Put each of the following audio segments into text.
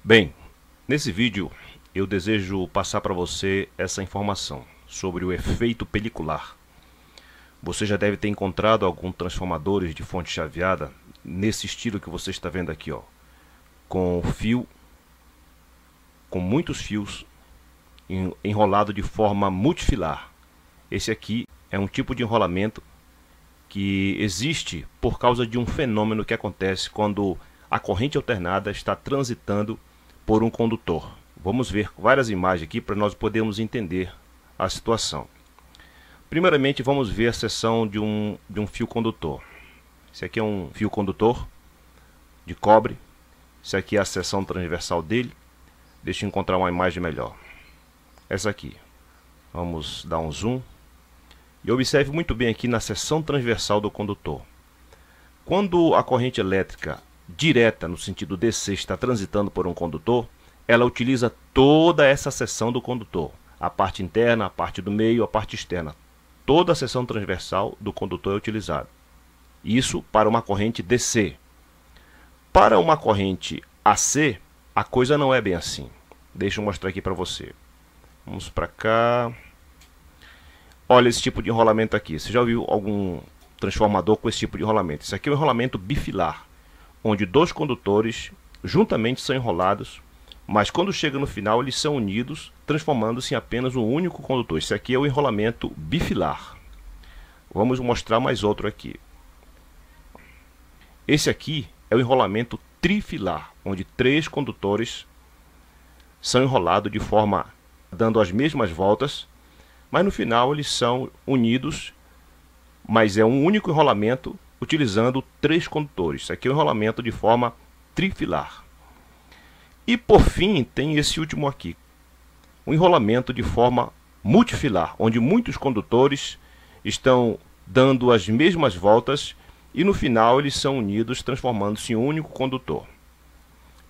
Bem, nesse vídeo eu desejo passar para você essa informação sobre o efeito pelicular. Você já deve ter encontrado alguns transformadores de fonte chaveada nesse estilo que você está vendo aqui, ó, com muitos fios enrolado de forma multifilar. Esse aqui é um tipo de enrolamento que existe por causa de um fenômeno que acontece quando a corrente alternada está transitando por um condutor. Vamos ver várias imagens aqui para nós podermos entender a situação. Primeiramente, vamos ver a seção de um fio condutor. Esse aqui é um fio condutor de cobre. Essa aqui é a seção transversal dele. Deixa eu encontrar uma imagem melhor. Essa aqui. Vamos dar um zoom. E observe muito bem aqui na seção transversal do condutor. Quando a corrente elétrica direta, no sentido DC, está transitando por um condutor, ela utiliza toda essa seção do condutor. A parte interna, a parte do meio, a parte externa. Toda a seção transversal do condutor é utilizada. Isso para uma corrente DC. Para uma corrente AC, a coisa não é bem assim. Deixa eu mostrar aqui para você. Vamos para cá. Olha esse tipo de enrolamento aqui. Você já ouviu algum transformador com esse tipo de enrolamento? Isso aqui é um enrolamento bifilar, onde dois condutores juntamente são enrolados, mas quando chega no final eles são unidos, transformando-se em apenas um único condutor. Esse aqui é o enrolamento bifilar. Vamos mostrar mais outro aqui. Esse aqui é o enrolamento trifilar, onde três condutores são enrolados de forma dando as mesmas voltas, mas no final eles são unidos, mas é um único enrolamento utilizando três condutores. Isso aqui é um enrolamento de forma trifilar. E por fim tem esse último aqui, um enrolamento de forma multifilar, onde muitos condutores estão dando as mesmas voltas e no final eles são unidos, transformando-se em um único condutor.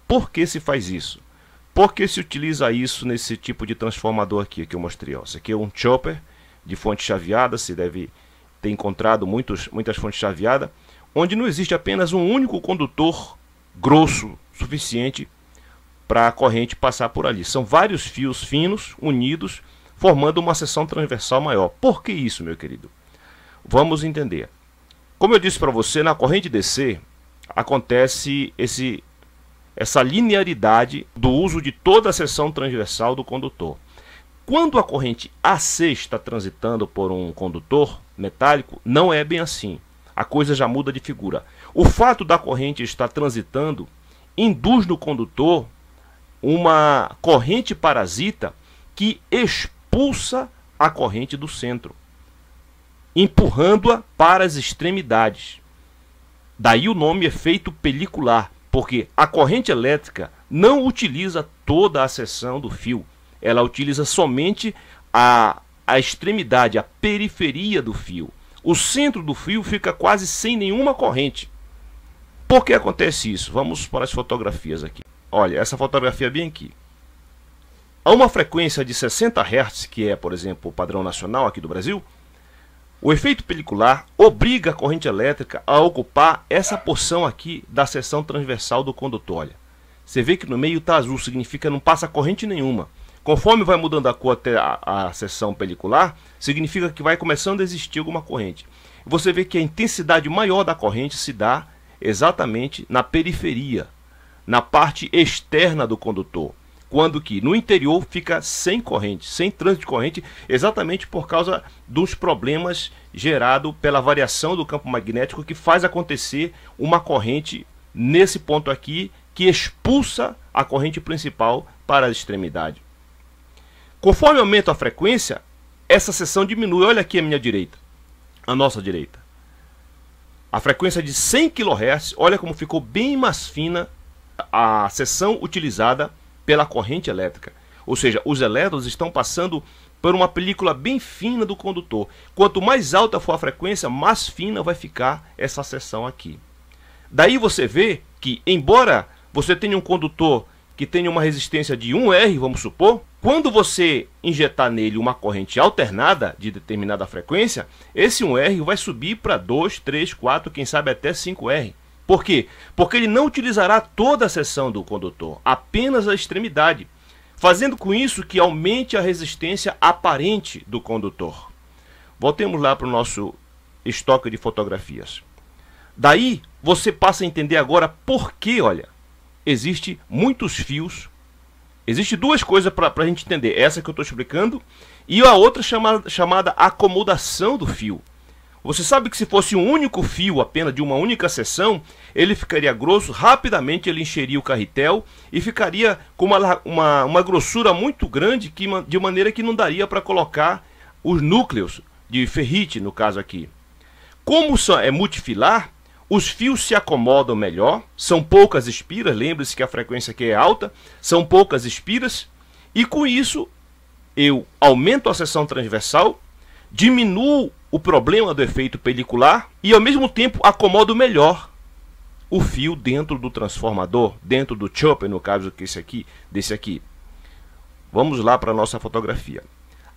Por que se faz isso? Porque se utiliza isso nesse tipo de transformador aqui que eu mostrei. Ó. Esse aqui é um chopper de fonte chaveada, se deve ter encontrado muitas fontes chaveadas, onde não existe apenas um único condutor grosso suficiente para a corrente passar por ali. São vários fios finos unidos, formando uma seção transversal maior. Por que isso, meu querido? Vamos entender. Como eu disse para você, na corrente DC acontece essa linearidade do uso de toda a seção transversal do condutor. Quando a corrente AC está transitando por um condutor metálico, não é bem assim. A coisa já muda de figura. O fato da corrente estar transitando induz no condutor uma corrente parasita que expulsa a corrente do centro, empurrando-a para as extremidades. Daí o nome efeito pelicular, porque a corrente elétrica não utiliza toda a seção do fio, ela utiliza somente a extremidade, a periferia do fio. O centro do fio fica quase sem nenhuma corrente. Por que acontece isso? Vamos para as fotografias aqui. Olha, essa fotografia bem aqui. A uma frequência de 60 Hz, que é, por exemplo, o padrão nacional aqui do Brasil, o efeito pelicular obriga a corrente elétrica a ocupar essa porção aqui da seção transversal do condutor. Olha, você vê que no meio está azul, significa que não passa corrente nenhuma. Conforme vai mudando a cor até a seção pelicular, significa que vai começando a existir alguma corrente. Você vê que a intensidade maior da corrente se dá exatamente na periferia, na parte externa do condutor, quando que no interior fica sem corrente, sem trânsito de corrente, exatamente por causa dos problemas gerados pela variação do campo magnético que faz acontecer uma corrente nesse ponto aqui que expulsa a corrente principal para a extremidade. Conforme aumenta a frequência, essa seção diminui. Olha aqui à minha direita, à nossa direita. A frequência de 100 kHz, olha como ficou bem mais fina a seção utilizada pela corrente elétrica. Ou seja, os elétrons estão passando por uma película bem fina do condutor. Quanto mais alta for a frequência, mais fina vai ficar essa seção aqui. Daí você vê que, embora você tenha um condutor que tenha uma resistência de 1R, vamos supor, quando você injetar nele uma corrente alternada de determinada frequência, esse 1R vai subir para 2, 3, 4, quem sabe até 5R. Por quê? Porque ele não utilizará toda a seção do condutor, apenas a extremidade, fazendo com isso que aumente a resistência aparente do condutor. Voltemos lá para o nosso estoque de fotografias. Daí você passa a entender agora por que, olha, existe muitos fios. Existem duas coisas para a gente entender. Essa que eu estou explicando e a outra chamada acomodação do fio. Você sabe que se fosse um único fio, apenas de uma única seção, ele ficaria grosso, rapidamente ele encheria o carretel e ficaria com uma grossura muito grande, de maneira que não daria para colocar os núcleos de ferrite, no caso aqui. Como é multifilar, os fios se acomodam melhor, são poucas espiras, lembre-se que a frequência aqui é alta, são poucas espiras, e com isso eu aumento a seção transversal, diminuo o problema do efeito pelicular e ao mesmo tempo acomodo melhor o fio dentro do transformador, dentro do chopper, no caso desse aqui. Vamos lá para a nossa fotografia.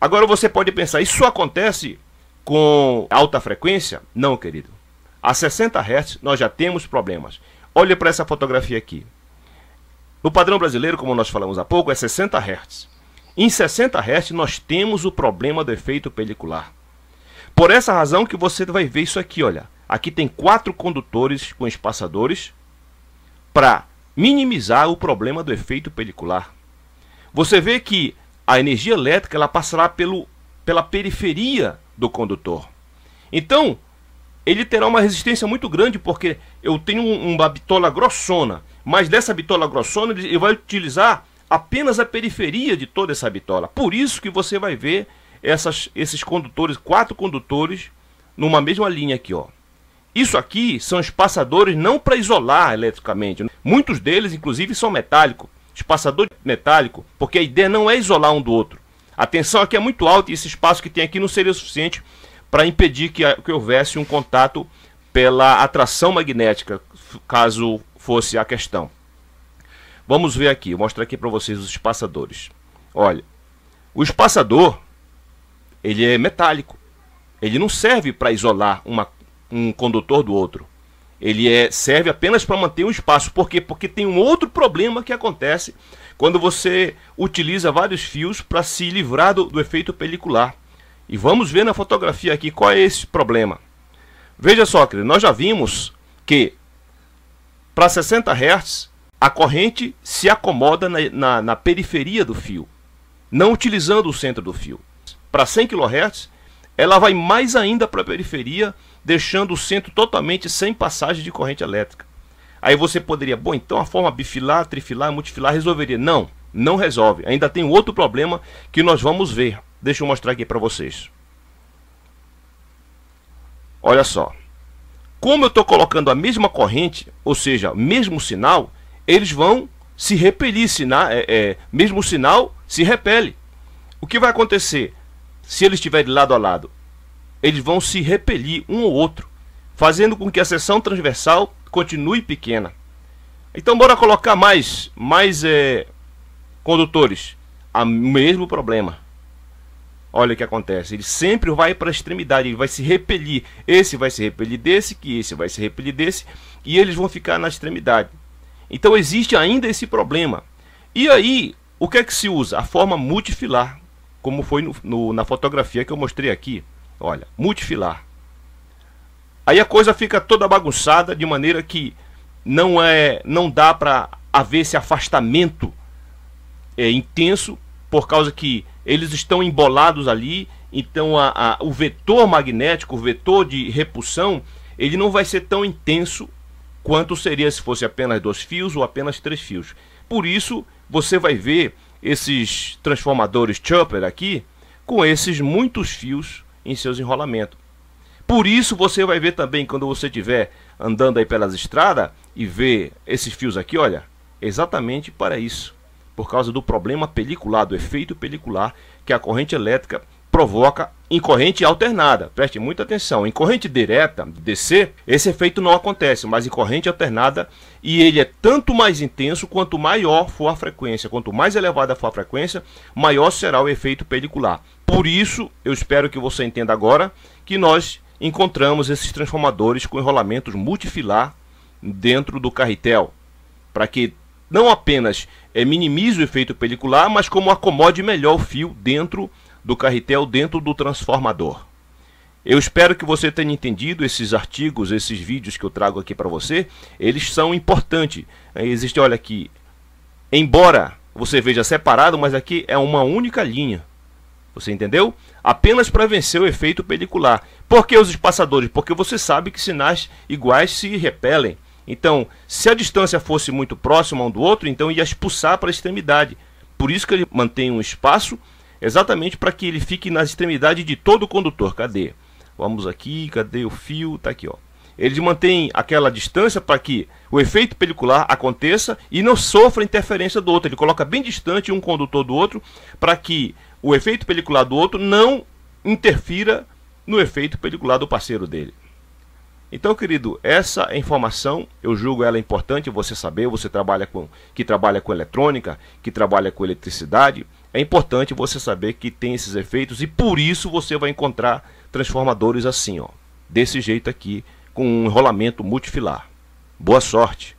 Agora você pode pensar, isso acontece com alta frequência? Não, querido. A 60 Hz nós já temos problemas. Olha para essa fotografia aqui. No padrão brasileiro, como nós falamos há pouco, é 60 Hz. Em 60 Hz nós temos o problema do efeito pelicular. Por essa razão que você vai ver isso aqui, olha. Aqui tem 4 condutores com espaçadores para minimizar o problema do efeito pelicular. Você vê que a energia elétrica ela passará pela periferia do condutor. Então, ele terá uma resistência muito grande, porque eu tenho uma bitola grossona, mas dessa bitola grossona ele vai utilizar apenas a periferia de toda essa bitola. Por isso que você vai ver esses condutores, 4 condutores, numa mesma linha aqui, ó. Isso aqui são espaçadores não para isolar eletricamente. Muitos deles, inclusive, são metálicos. Espaçador metálico, porque a ideia não é isolar um do outro. A tensão aqui é muito alta e esse espaço que tem aqui não seria suficiente para impedir que houvesse um contato pela atração magnética, caso fosse a questão. Vamos ver aqui, vou mostrar aqui para vocês os espaçadores. Olha, o espaçador, ele é metálico. Ele não serve para isolar um condutor do outro. Ele serve apenas para manter um espaço. Por quê? Porque tem um outro problema que acontece quando você utiliza vários fios para se livrar do efeito pelicular. E vamos ver na fotografia aqui qual é esse problema. Veja só, querido, nós já vimos que para 60 Hz a corrente se acomoda na periferia do fio, não utilizando o centro do fio. Para 100 kHz ela vai mais ainda para a periferia, deixando o centro totalmente sem passagem de corrente elétrica. Aí você poderia, bom, então a forma bifilar, trifilar, multifilar resolveria. Não, não resolve. Ainda tem outro problema que nós vamos ver. Deixa eu mostrar aqui para vocês. Olha só. Como eu estou colocando a mesma corrente, ou seja, o mesmo sinal, eles vão se repelir. Mesmo sinal se repele. O que vai acontecer? Se eles estiverem lado a lado, eles vão se repelir um ao outro, fazendo com que a seção transversal continue pequena. Então bora colocar mais condutores. O mesmo problema. Olha o que acontece. Ele sempre vai para a extremidade. Ele vai se repelir. Esse vai se repelir desse, que esse vai se repelir desse. E eles vão ficar na extremidade. Então existe ainda esse problema. E aí, o que é que se usa? A forma multifilar. Como foi na fotografia que eu mostrei aqui. Olha, multifilar. Aí a coisa fica toda bagunçada, de maneira que não dá para haver esse afastamento intenso, por causa que eles estão embolados ali. Então o vetor magnético, o vetor de repulsão, ele não vai ser tão intenso quanto seria se fosse apenas 2 fios ou apenas 3 fios. Por isso você vai ver esses transformadores chopper aqui com esses muitos fios em seus enrolamentos. Por isso você vai ver também, quando você estiver andando aí pelas estradas e ver esses fios aqui, olha, exatamente para isso, por causa do problema pelicular, do efeito pelicular que a corrente elétrica provoca em corrente alternada. Preste muita atenção, em corrente direta, DC, esse efeito não acontece, mas em corrente alternada, e ele é tanto mais intenso quanto maior for a frequência. Quanto mais elevada for a frequência, maior será o efeito pelicular. Por isso, eu espero que você entenda agora que nós encontramos esses transformadores com enrolamentos multifilar dentro do carretel, para que não apenas minimize o efeito pelicular, mas como acomode melhor o fio dentro do carretel, dentro do transformador. Eu espero que você tenha entendido esses artigos, esses vídeos que eu trago aqui para você. Eles são importantes. Existe, olha aqui, embora você veja separado, mas aqui é uma única linha. Você entendeu? Apenas para vencer o efeito pelicular. Por que os espaçadores? Porque você sabe que sinais iguais se repelem. Então, se a distância fosse muito próxima um do outro, então ia expulsar para a extremidade. Por isso que ele mantém um espaço, exatamente para que ele fique na extremidade de todo o condutor. Cadê? Vamos aqui, cadê o fio? Tá aqui, ó. Ele mantém aquela distância para que o efeito pelicular aconteça e não sofra interferência do outro. Ele coloca bem distante um condutor do outro para que o efeito pelicular do outro não interfira no efeito pelicular do parceiro dele. Então, querido, essa informação, eu julgo ela importante você saber. Você que trabalha com eletrônica, que trabalha com eletricidade, é importante você saber que tem esses efeitos e por isso você vai encontrar transformadores assim, ó, desse jeito aqui, com um enrolamento multifilar. Boa sorte!